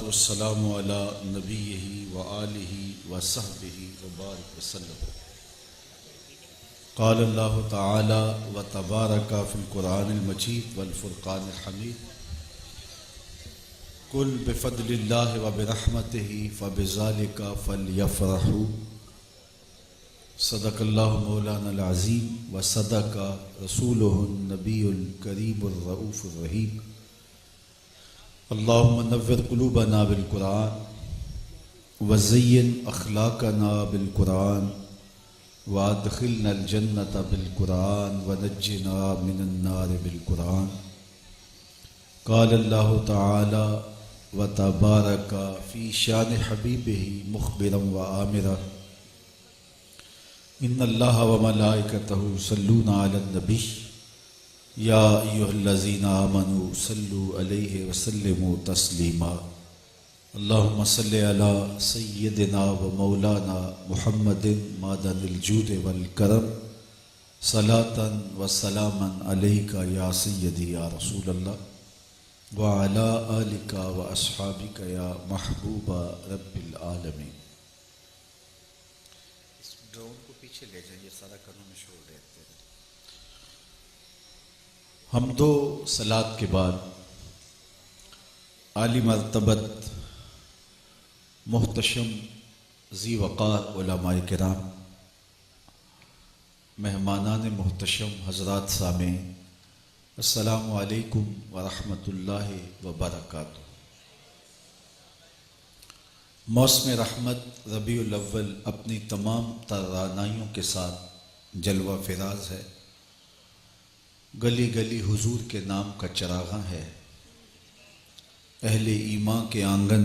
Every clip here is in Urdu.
والسلام على نبيه وآله وصحبه وبارك وسلم. قال الله تعالى وتبارك في القرآن المجيد والفرقان الحميد. قل بفضل الله وبرحمته فبذلك فليفرحوا. صدق الله مولانا العظيم وصدق رسوله النبي الكريم الرؤوف الرحيم. اللهم نور قلوبنا بالقرآن وزين أخلاقنا بالقرآن وادخلنا الجنة بالقرآن ونجنا من النار بالقرآن. قال الله تعالى وتبارك في شان حبيبه مخبرا وآمرا إن الله وملائكته يصلون على النبي یا ایھا الذین آمنوا صلوا علیہ وسلموا تسلیما. اللہم صلی علی سیدنا و مولانا محمد معدن الجود والکرم صلاۃ و سلاما علیک یا سیدی یا رسول اللہ وعلی آلک و اصحابک یا محبوب رب العالمین. اس ڈرون کو پیچھے لے جائیں، یہ سارا کرنا میں شور دیتے ہیں. حمد و صلات کے بعد عالی مرتبت محتشم ذی وقار علماء کرام، مہمانان محتشم حضرات سامعین، السلام علیکم ورحمۃ اللہ وبرکاتہ. موسم رحمت ربیع الاول اپنی تمام توانائیوں کے ساتھ جلوہ فراز ہے. گلی گلی حضور کے نام کا چراغاں ہے. اہل ایمان کے آنگن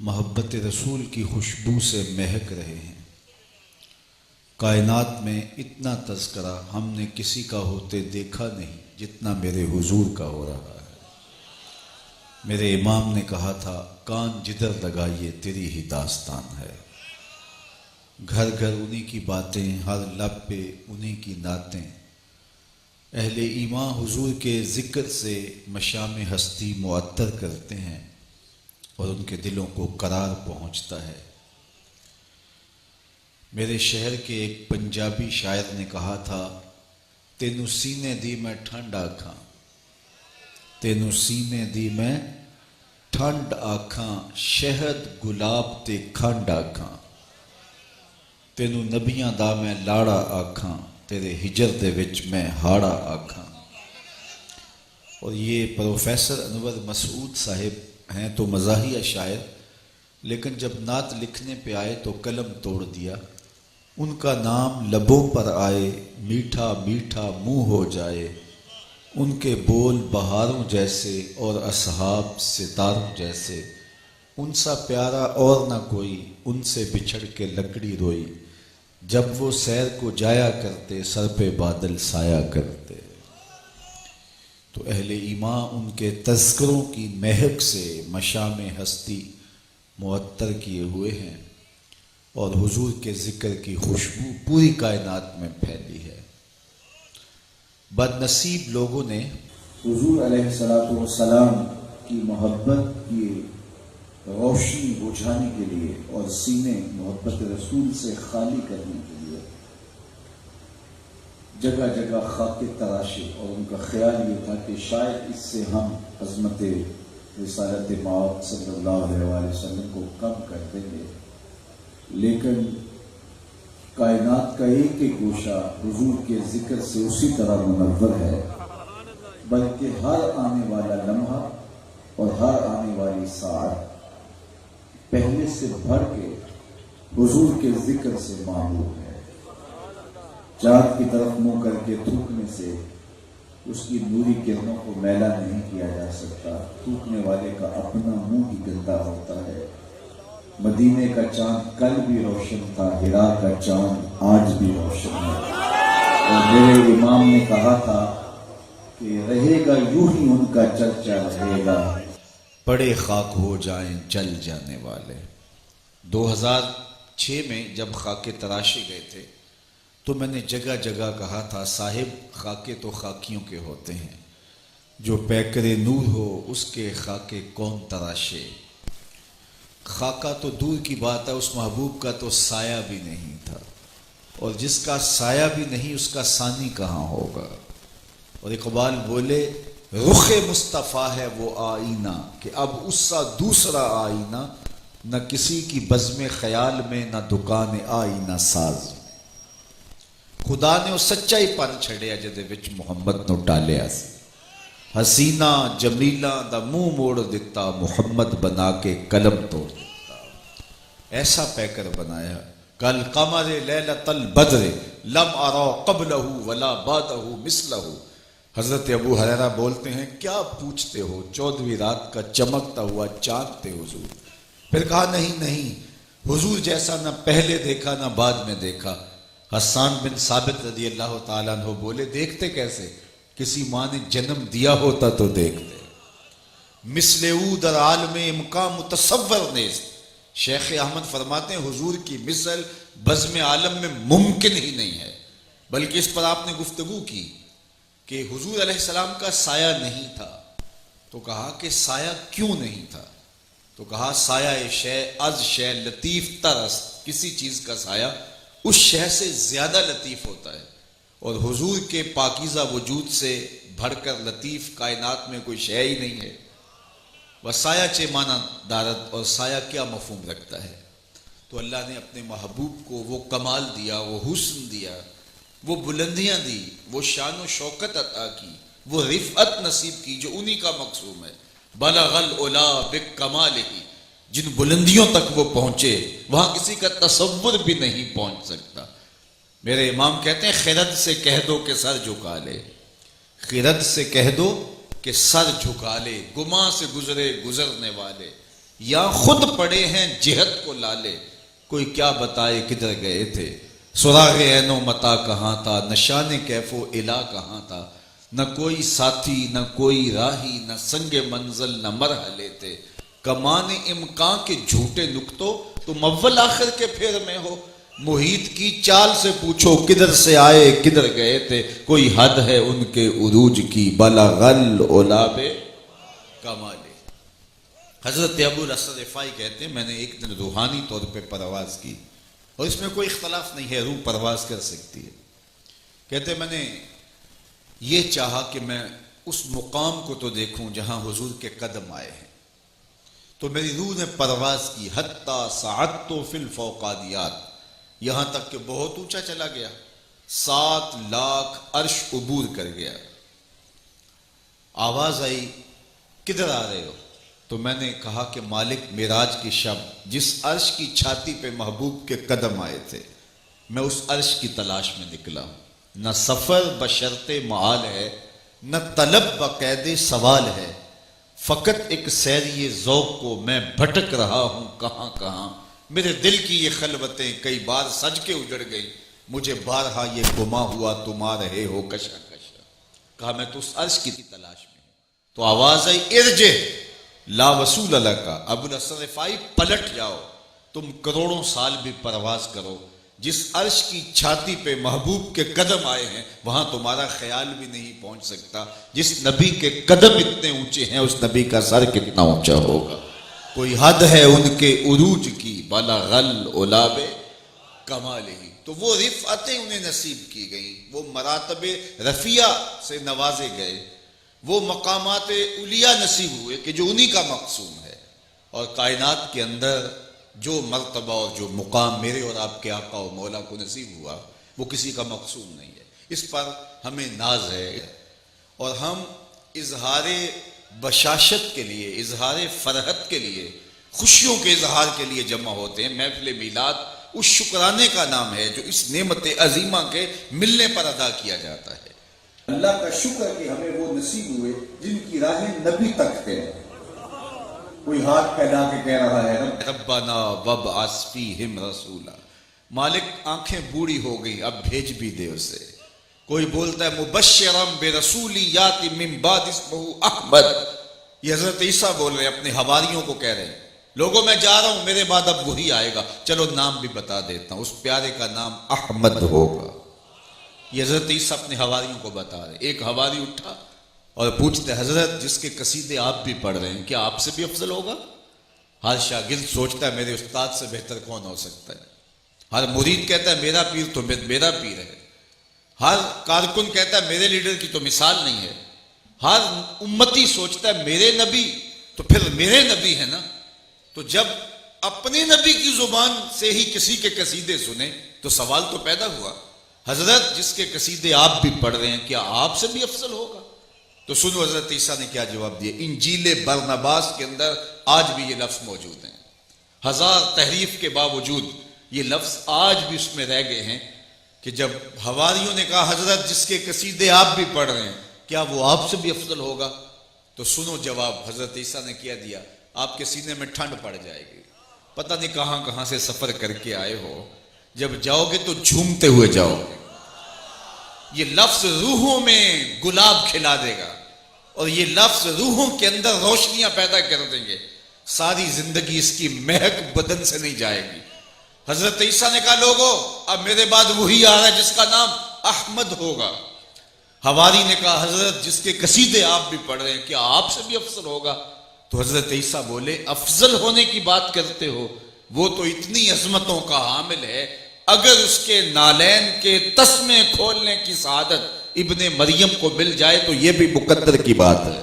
محبت رسول کی خوشبو سے مہک رہے ہیں. کائنات میں اتنا تذکرہ ہم نے کسی کا ہوتے دیکھا نہیں جتنا میرے حضور کا ہو رہا ہے. میرے امام نے کہا تھا کان جدھر لگائیے تیری ہی داستان ہے. گھر گھر انہی کی باتیں، ہر لب پہ انہی کی نعتیں. اہل ایمان حضور کے ذکر سے مشام ہستی معطر کرتے ہیں اور ان کے دلوں کو قرار پہنچتا ہے. میرے شہر کے ایک پنجابی شاعر نے کہا تھا تینوں سینے دی میں ٹھنڈ آکھاں، تینوں سینے دی میں ٹھنڈ آکھاں، شہد گلاب تے کھنڈ آکھاں، تینوں نبیاں دا میں لاڑا آکھاں، تیرے ہجر دے وچ میں ہاڑا آکھاں. اور یہ پروفیسر انور مسعود صاحب ہیں تو مزاحیہ شاعر، لیکن جب نعت لکھنے پہ آئے تو قلم توڑ دیا. ان کا نام لبوں پر آئے میٹھا میٹھا منہ ہو جائے، ان کے بول بہاروں جیسے اور اصحاب ستاروں جیسے. ان سا پیارا اور نہ کوئی، ان سے بچھڑ کے لکڑی روئی. جب وہ سیر کو جایا کرتے سر پہ بادل سایا کرتے. تو اہل ایمان ان کے تذکروں کی مہک سے مشام ہستی معطر کیے ہوئے ہیں اور حضور کے ذکر کی خوشبو پوری کائنات میں پھیلی ہے. بد نصیب لوگوں نے حضور علیہ السلام کی محبت کی روشنی بجھانے کے لیے اور سینے محبت رسول سے خالی کرنے کے لیے جگہ جگہ خاک تراشے، اور ان کا خیال یہ تھا کہ شاید اس سے ہم عظمت رسالت مآب صلی اللہ علیہ وآلہ وسلم کو کم کر دیں گے. لیکن کائنات کا ایک ایک گوشہ حضور کے ذکر سے اسی طرح منور ہے، بلکہ ہر آنے والا لمحہ اور ہر آنے والی ساعت پہلے سے بڑھ کے حضور کے ذکر سے معمور ہے. چاند کی طرف منہ کر کے تھوکنے سے اس کی نوری کرنوں کو میلا نہیں کیا جا سکتا. تھوکنے والے کا اپنا منہ ہی گندا ہوتا ہے. مدینے کا چاند کل بھی روشن تھا، ہرا کا چاند آج بھی روشن ہے. اور میرے امام نے کہا تھا کہ رہے گا یوں ہی ان کا چرچا رہے گا، پڑے خاک ہو جائیں جل جانے والے. 2006 میں جب خاکے تراشے گئے تھے تو میں نے جگہ جگہ کہا تھا صاحب خاکے تو خاکیوں کے ہوتے ہیں، جو پیکر نور ہو اس کے خاکے کون تراشے. خاکہ تو دور کی بات ہے، اس محبوب کا تو سایہ بھی نہیں تھا، اور جس کا سایہ بھی نہیں اس کا ثانی کہاں ہوگا. اور اقبال بولے رخ مصطفیٰ ہے وہ آئینہ کہ اب اس سا دوسرا آئینہ، نہ کسی کی بزم خیال میں نہ دکان آئینہ ساز. خدا نے وہ سچائی پر چھڑیا جدے وچ محمد نو ٹالیا سی. حسینہ جمیلہ دا منہ موڑ دیتا محمد بنا کے قلم توڑ دیتا. ایسا پیکر بنایا کل قمر لیلۃ البدر لم ارا قبلہ ولا بعدہ مثلہ. حضرت ابو ہریرہ بولتے ہیں کیا پوچھتے ہو 14ویں رات کا چمکتا ہوا چاند تھے حضور. پھر کہا نہیں حضور جیسا نہ پہلے دیکھا نہ بعد میں دیکھا. حسان بن ثابت رضی اللہ تعالیٰ عنہ بولے دیکھتے کیسے؟ کسی ماں نے جنم دیا ہوتا تو دیکھتے. مثل او در عالم امکان متصور نیست. شیخ احمد فرماتے ہیں حضور کی مثل بزم عالم میں ممکن ہی نہیں ہے. بلکہ اس پر آپ نے گفتگو کی کہ حضور علیہ السلام کا سایہ نہیں تھا، تو کہا کہ سایہ کیوں نہیں تھا؟ تو کہا سایہ شے از شے لطیف ترس. کسی چیز کا سایہ اس شے سے زیادہ لطیف ہوتا ہے، اور حضور کے پاکیزہ وجود سے بڑھ کر لطیف کائنات میں کوئی شے ہی نہیں ہے. وسایہ چے مانا دارت، اور سایہ کیا مفہوم رکھتا ہے؟ تو اللہ نے اپنے محبوب کو وہ کمال دیا، وہ حسن دیا، وہ بلندیاں دی، وہ شان و شوکت عطا کی، وہ رفعت نصیب کی جو انہی کا مقصوم ہے. بلغ العلا بکمالہ، جن بلندیوں تک وہ پہنچے وہاں کسی کا تصور بھی نہیں پہنچ سکتا. میرے امام کہتے ہیں خرد سے کہہ دو کہ سر جھکا لے. خرد سے کہہ دو کہ سر جھکا لے، گماں سے گزرے گزرنے والے، یا خود پڑے ہیں جہت کو لالے. کوئی کیا بتائے کدھر گئے تھے، سراغ عین و متا کہاں تھا، نشان کیف و الا کہاں تھا. نہ کوئی ساتھی نہ کوئی راہی، نہ سنگ منزل نہ مرحلے تھے. کمان امکان کے جھوٹے نکتوں تم اول آخر کے پھیر میں ہو. محیط کی چال سے پوچھو کدھر سے آئے کدھر گئے تھے. کوئی حد ہے ان کے عروج کی، بلغ العلا بکمالہ. حضرت ابو الاسد رفاعی کہتے ہیں میں نے ایک دن روحانی طور پہ پرواز کی، اور اس میں کوئی اختلاف نہیں ہے، روح پرواز کر سکتی ہے. کہتے ہیں میں نے یہ چاہا کہ میں اس مقام کو تو دیکھوں جہاں حضور کے قدم آئے ہیں. تو میری روح نے پرواز کی حتی صعدت فی الفوقانیات، یہاں تک کہ بہت اونچا چلا گیا، 7 لاکھ عرش عبور کر گیا. آواز آئی کدھر آ رہے ہو؟ تو میں نے کہا کہ مالک معراج کی شب جس عرش کی چھاتی پہ محبوب کے قدم آئے تھے میں اس عرش کی تلاش میں نکلا ہوں. نہ سفر بشرط معال ہے، نہ طلب بقید سوال ہے، فقط ایک سیری ذوق کو میں بھٹک رہا ہوں کہاں کہاں. میرے دل کی یہ خلوتیں کئی بار سج کے اجڑ گئی، مجھے بارہا یہ گما ہوا تم آ رہے ہو کشا کشا. کہا میں تو اس عرش کی تلاش میں. تو آواز آئی ارجع لا وصول لک. ابو الاسد رفاعی پلٹ جاؤ، تم کروڑوں سال بھی پرواز کرو، جس عرش کی چھاتی پہ محبوب کے قدم آئے ہیں وہاں تمہارا خیال بھی نہیں پہنچ سکتا. جس نبی کے قدم اتنے اونچے ہیں اس نبی کا سر کتنا اونچا ہوگا. کوئی حد ہے ان کے عروج کی، بلغ العلا بکمالہ. تو وہ رفعتیں انہیں نصیب کی گئیں، وہ مراتب رفیع سے نوازے گئے، وہ مقامات علیہ نصیب ہوئے کہ جو انہی کا مقصوم ہے. اور کائنات کے اندر جو مرتبہ اور جو مقام میرے اور آپ کے آقا و مولا کو نصیب ہوا وہ کسی کا مقصوم نہیں ہے. اس پر ہمیں ناز ہے، اور ہم اظہار بشاشت کے لیے، اظہار فرحت کے لیے، خوشیوں کے اظہار کے لیے جمع ہوتے ہیں. محفل میلاد اس شکرانے کا نام ہے جو اس نعمت عظیمہ کے ملنے پر ادا کیا جاتا ہے. اللہ کا شکر کہ ہمیں وہ نصیب ہوئے جن کی راہیں نبی تک ہے. کوئی ہاتھ پھیلا کے کہہ رہا ہے ربنا وابعث فیہم رسولا. مالک آنکھیں بوڑھی ہو گئی اب بھیج بھی دے اسے. کوئی بولتا ہے مبشرا برسول یاتی من بعد اسمہ احمد. یہ حضرت عیسیٰ بول رہے ہیں، اپنے حواریوں کو کہہ رہے ہیں لوگوں میں جا رہا ہوں میرے بعد اب وہی آئے گا، چلو نام بھی بتا دیتا ہوں، اس پیارے کا نام احمد ہوگا. یہ حضرت عیسیٰ اپنے حواریوں کو بتا رہے. ایک حواری اٹھا اور پوچھتے حضرت جس کے قصیدے آپ بھی پڑھ رہے ہیں کیا آپ سے بھی افضل ہوگا؟ ہر شاگرد سوچتا ہے میرے استاد سے بہتر کون ہو سکتا ہے، ہر مرید کہتا ہے میرا پیر تو میرا پیر ہے، ہر کارکن کہتا ہے میرے لیڈر کی تو مثال نہیں ہے، ہر امتی سوچتا ہے میرے نبی تو پھر میرے نبی ہے نا۔ تو جب اپنے نبی کی زبان سے ہی کسی کے قصیدے سنے تو سوال تو پیدا ہوا، حضرت جس کے قصیدے آپ بھی پڑھ رہے ہیں کیا آپ سے بھی افضل ہوگا؟ تو سنو حضرت عیسیٰ نے کیا جواب دیا۔ انجیل برنباس کے اندر آج بھی یہ لفظ موجود ہیں، 1000 تحریف کے باوجود یہ لفظ آج بھی اس میں رہ گئے ہیں کہ جب حواریوں نے کہا حضرت جس کے قصیدے آپ بھی پڑھ رہے ہیں کیا وہ آپ سے بھی افضل ہوگا؟ تو سنو جواب حضرت عیسیٰ نے کیا دیا، آپ کے سینے میں ٹھنڈ پڑ جائے گی، پتہ نہیں کہاں کہاں سے سفر کر کے آئے ہو، جب جاؤ گے تو جھومتے ہوئے جاؤ گے۔ یہ لفظ روحوں میں گلاب کھلا دے گا اور یہ لفظ روحوں کے اندر روشنیاں پیدا کر دیں گے، ساری زندگی اس کی مہک بدن سے نہیں جائے گی۔ حضرت عیسیٰ نے کہا لوگو اب میرے بعد وہی آ رہا ہے جس کا نام احمد ہوگا۔ حواری نے کہا حضرت جس کے قصیدے آپ بھی پڑھ رہے ہیں کیا آپ سے بھی افضل ہوگا؟ تو حضرت عیسیٰ بولے افضل ہونے کی بات کرتے ہو، وہ تو اتنی عظمتوں کا حامل ہے، اگر اس کے نالین کے تسمے کھولنے کی سعادت ابن مریم کو مل جائے تو یہ بھی مقدر کی بات ہے،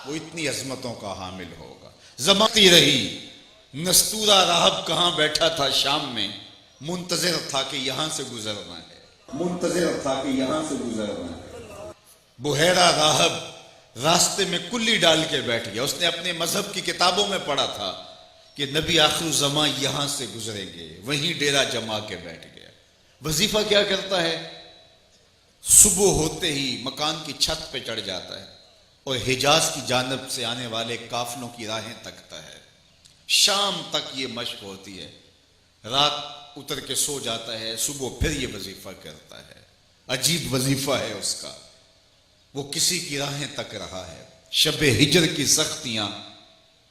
وہ اتنی عظمتوں کا حامل ہوگا۔ زمانتی رہی نستورہ راہب کہاں بیٹھا تھا شام میں، منتظر تھا کہ یہاں سے گزرنا ہے، منتظر تھا کہ یہاں سے گزرنا ہے۔ بحیرہ راہب راستے میں کلی ڈال کے بیٹھ گیا، اس نے اپنے مذہب کی کتابوں میں پڑھا تھا کہ نبی آخر الزمان یہاں سے گزریں گے، وہیں ڈیرا جما کے بیٹھ گیا۔ وظیفہ کیا کرتا ہے؟ صبح ہوتے ہی مکان کی چھت پہ چڑھ جاتا ہے اور حجاز کی جانب سے آنے والے قافلوں کی راہیں تکتا ہے، شام تک یہ مشق ہوتی ہے، رات اتر کے سو جاتا ہے، صبح پھر یہ وظیفہ کرتا ہے۔ عجیب وظیفہ ہے اس کا، وہ کسی کی راہیں تک رہا ہے۔ شب ہجر کی سختیاں،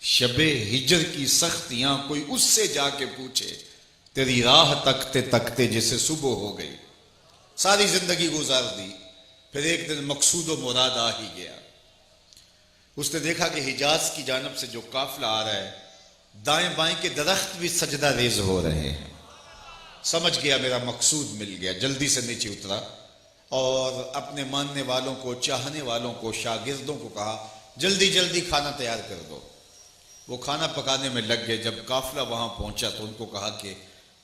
شب ہجر کی سختیاں کوئی اس سے جا کے پوچھے، تیری راہ تکتے تکتے جیسے صبح ہو گئی۔ ساری زندگی گزار دی، پھر ایک دن مقصود و مراد آ ہی گیا۔ اس نے دیکھا کہ حجاز کی جانب سے جو قافلہ آ رہا ہے دائیں بائیں کے درخت بھی سجدہ ریز ہو رہے ہیں، سمجھ گیا میرا مقصود مل گیا، جلدی سے نیچے اترا اور اپنے ماننے والوں کو، چاہنے والوں کو، شاگردوں کو کہا جلدی جلدی کھانا تیار کر دو۔ وہ کھانا پکانے میں لگ گئے۔ جب قافلہ وہاں پہنچا تو ان کو کہا کہ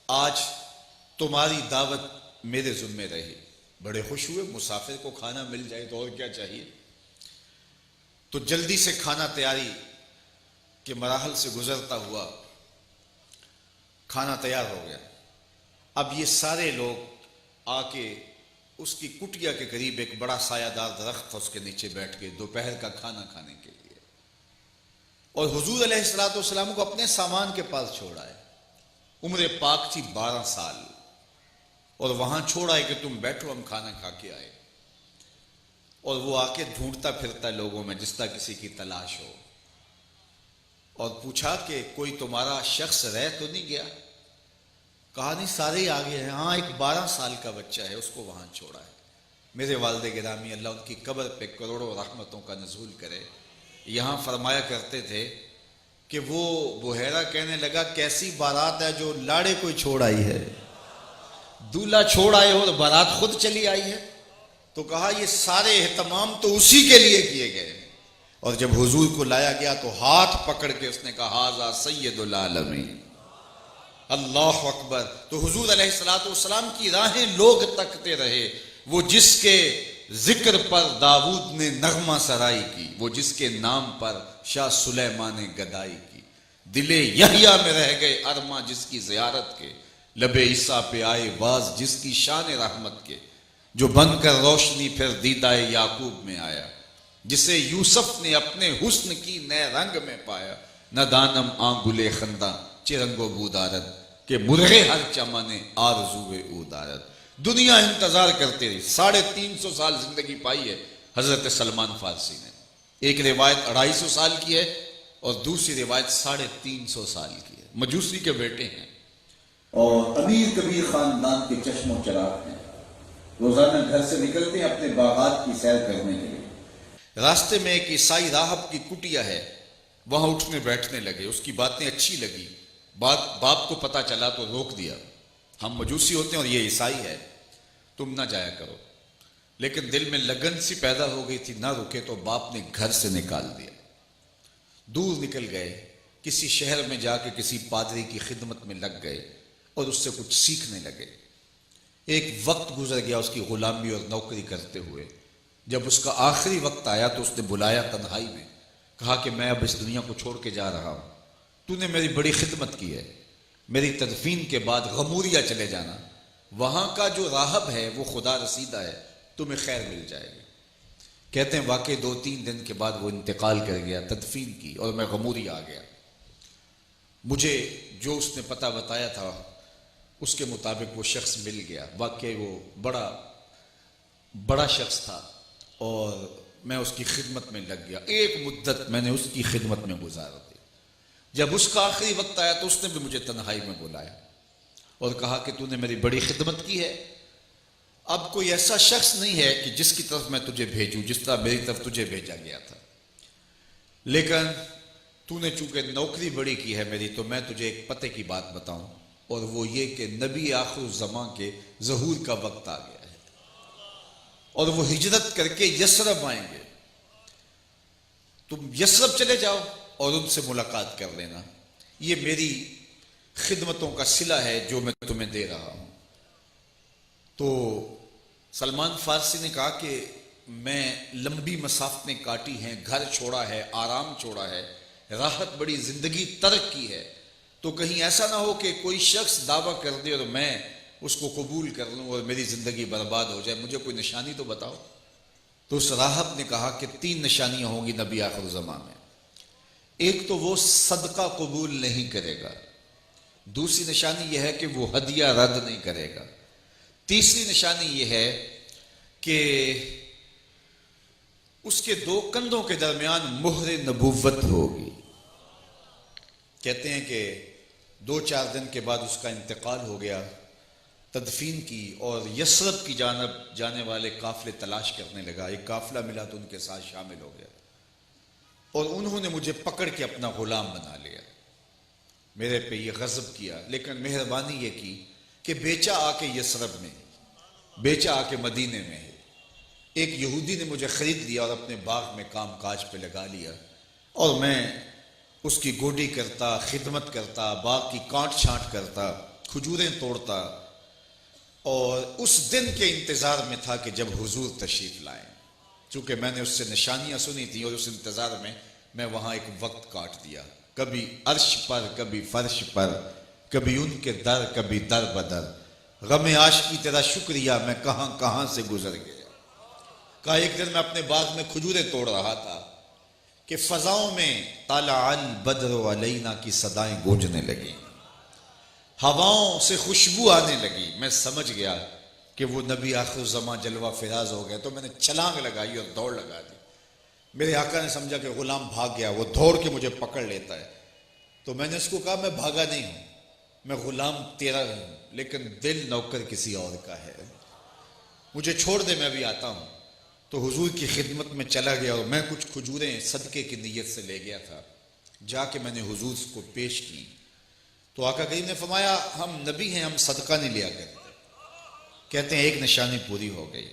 آج تمہاری دعوت میرے ذمہ رہی۔ بڑے خوش ہوئے، مسافر کو کھانا مل جائے تو اور کیا چاہیے۔ تو جلدی سے کھانا تیاری کے مراحل سے گزرتا ہوا کھانا تیار ہو گیا۔ اب یہ سارے لوگ آ کے اس کی کٹیا کے قریب ایک بڑا سایہ دار درخت تھا، اس کے نیچے بیٹھ کے دوپہر کا کھانا کھانے کے لیے، اور حضور علیہ السلام کو اپنے سامان کے پاس چھوڑا ہے۔ عمر پاک تھی 12 سال اور وہاں چھوڑا ہے کہ تم بیٹھو ہم کھانا کھا کے آئے، اور وہ آ کے ڈھونڈتا پھرتا لوگوں میں جس طرح کسی کی تلاش ہو، اور پوچھا کہ کوئی تمہارا شخص رہ تو نہیں گیا؟ کہا نہیں سارے ہی آگے ہیں، ہاں ایک 12 سال کا بچہ ہے اس کو وہاں چھوڑا ہے۔ میرے والد گرامی اللہ ان کی قبر پہ کروڑوں رحمتوں کا نزول کرے، یہاں فرمایا کرتے تھے کہ وہ بحیرہ کہنے لگا کیسی بارات ہے جو لاڑے کوئی چھوڑ آئی ہے، دولہا چھوڑ آئے ہو اور بارات خود چلی آئی ہے۔ تو کہا یہ سارے اہتمام تو اسی کے لیے کیے گئے۔ اور جب حضور کو لایا گیا تو ہاتھ پکڑ کے اس نے کہا ھذا سید العالمین، اللہ اکبر۔ تو حضور علیہ السلام کی راہیں لوگ تکتے رہے، وہ جس کے ذکر پر داؤد نے نغمہ سرائی کی، وہ جس کے نام پر شاہ سلیمان نے گدائی کی، دل یحییٰ میں رہ گئے ارماں جس کی زیارت کے، لب عیسیٰ پہ آئے باز جس کی شان رحمت کے، جو بن کر روشنی پھر دیدہ یعقوب میں آیا، جسے یوسف نے اپنے حسن کی نئے رنگ میں پایا، نہ دانم آنگلے خنداں چرنگو بودارت کہ مرغے ہر چمنے آرزوے او دارت۔ دنیا انتظار کرتے رہی، 350 سال زندگی پائی ہے حضرت سلمان فارسی نے۔ ایک روایت 250 سال کی ہے اور دوسری روایت 350 سال کی ہے۔ مجوسی کے بیٹے ہیں اور امیر کبیر خاندان کے چشم و چراغ ہیں، روزانہ گھر سے نکلتے ہیں اپنے باغات کی سیر کرنے کے لیے، راستے میں ایک عیسائی راہب کی کٹیا ہے، وہاں اٹھنے بیٹھنے لگے، اس کی باتیں اچھی لگی، باپ کو پتا چلا تو روک دیا، ہم مجوسی ہوتے ہیں اور یہ عیسائی ہے، تم نہ جایا کرو۔ لیکن دل میں لگن سی پیدا ہو گئی تھی، نہ رکے تو باپ نے گھر سے نکال دیا۔ دور نکل گئے، کسی شہر میں جا کے کسی پادری کی خدمت میں لگ گئے اور اس سے کچھ سیکھنے لگے۔ ایک وقت گزر گیا اس کی غلامی اور نوکری کرتے ہوئے، جب اس کا آخری وقت آیا تو اس نے بلایا تنہائی میں، کہا کہ میں اب اس دنیا کو چھوڑ کے جا رہا ہوں، تو نے میری بڑی خدمت کی ہے، میری تدفین کے بعد غموریا چلے جانا، وہاں کا جو راہب ہے وہ خدا رسیدہ ہے، تمہیں خیر مل جائے گی۔ کہتے ہیں واقعی 2-3 دن کے بعد وہ انتقال کر گیا، تدفین کی، اور میں غموریا آ گیا۔ مجھے جو اس نے پتہ بتایا تھا اس کے مطابق وہ شخص مل گیا، واقعی وہ بڑا شخص تھا، اور میں اس کی خدمت میں لگ گیا۔ ایک مدت میں نے اس کی خدمت میں گزار دی۔ جب اس کا آخری وقت آیا تو اس نے بھی مجھے تنہائی میں بلایا اور کہا کہ تو نے میری بڑی خدمت کی ہے، اب کوئی ایسا شخص نہیں ہے کہ جس کی طرف میں تجھے بھیجوں جس طرح میری طرف تجھے بھیجا گیا تھا، لیکن تو نے چونکہ نوکری بڑی کی ہے میری، تو میں تجھے ایک پتے کی بات بتاؤں، اور وہ یہ کہ نبی آخر الزمان کے ظہور کا وقت آ گیا ہے، اور وہ ہجرت کر کے یثرب آئیں گے، تم یثرب چلے جاؤ اور ان سے ملاقات کر لینا، یہ میری خدمتوں کا صلہ ہے جو میں تمہیں دے رہا ہوں۔ تو سلمان فارسی نے کہا کہ میں لمبی مسافتیں کاٹی ہیں، گھر چھوڑا ہے، آرام چھوڑا ہے، راحت بڑی زندگی ترک کی ہے، تو کہیں ایسا نہ ہو کہ کوئی شخص دعویٰ کر دے اور میں اس کو قبول کر لوں اور میری زندگی برباد ہو جائے، مجھے کوئی نشانی تو بتاؤ۔ تو اس راہب نے کہا کہ 3 نشانیاں ہوں گی نبی آخر الزمان میں۔ ایک تو وہ صدقہ قبول نہیں کرے گا، دوسری نشانی یہ ہے کہ وہ ہدیہ رد نہیں کرے گا، تیسری نشانی یہ ہے کہ اس کے 2 کندھوں کے درمیان مہر نبوت ہوگی۔ کہتے ہیں کہ 2-4 دن کے بعد اس کا انتقال ہو گیا، تدفین کی، اور یثرب کی جانب جانے والے قافلے تلاش کرنے لگا، ایک قافلہ ملا تو ان کے ساتھ شامل ہو گیا، اور انہوں نے مجھے پکڑ کے اپنا غلام بنا لیا، میرے پہ یہ غضب کیا، لیکن مہربانی یہ کی کہ بیچا آ کے یثرب میں، بیچا آ کے مدینے میں، ایک یہودی نے مجھے خرید لیا اور اپنے باغ میں کام کاج پہ لگا لیا، اور میں اس کی گوڈی کرتا، خدمت کرتا، باغ کی کانٹ چھانٹ کرتا، کھجوریں توڑتا، اور اس دن کے انتظار میں تھا کہ جب حضور تشریف لائیں، چونکہ میں نے اس سے نشانیاں سنی تھیں، اور اس انتظار میں وہاں ایک وقت کاٹ دیا، کبھی عرش پر، کبھی فرش پر، کبھی ان کے در، کبھی در بدر، غم عاشقی تیرا شکریہ میں کہاں کہاں سے گزر گیا۔ کہا ایک دن میں اپنے باغ میں کھجوریں توڑ رہا تھا کہ فضاؤں میں طلع البدر علینا کی صدائیں گونجنے لگیں، ہواؤں سے خوشبو آنے لگی، میں سمجھ گیا کہ وہ نبی آخر الزمان جلوہ فراز ہو گئے، تو میں نے چھلانگ لگائی اور دوڑ لگا دی۔ میرے آقا نے سمجھا کہ غلام بھاگ گیا، وہ دوڑ کے مجھے پکڑ لیتا ہے، تو میں نے اس کو کہا میں بھاگا نہیں ہوں، میں غلام تیرا ہوں، لیکن دل نوکر کسی اور کا ہے، مجھے چھوڑ دے، میں بھی آتا ہوں۔ تو حضور کی خدمت میں چلا گیا، اور میں کچھ کھجوریں صدقے کی نیت سے لے گیا تھا، جا کے میں نے حضور کو پیش کی، تو آقا کریم نے فرمایا ہم نبی ہیں، ہم صدقہ نہیں لیا کرتے۔ کہتے ہیں ایک نشانی پوری ہو گئی،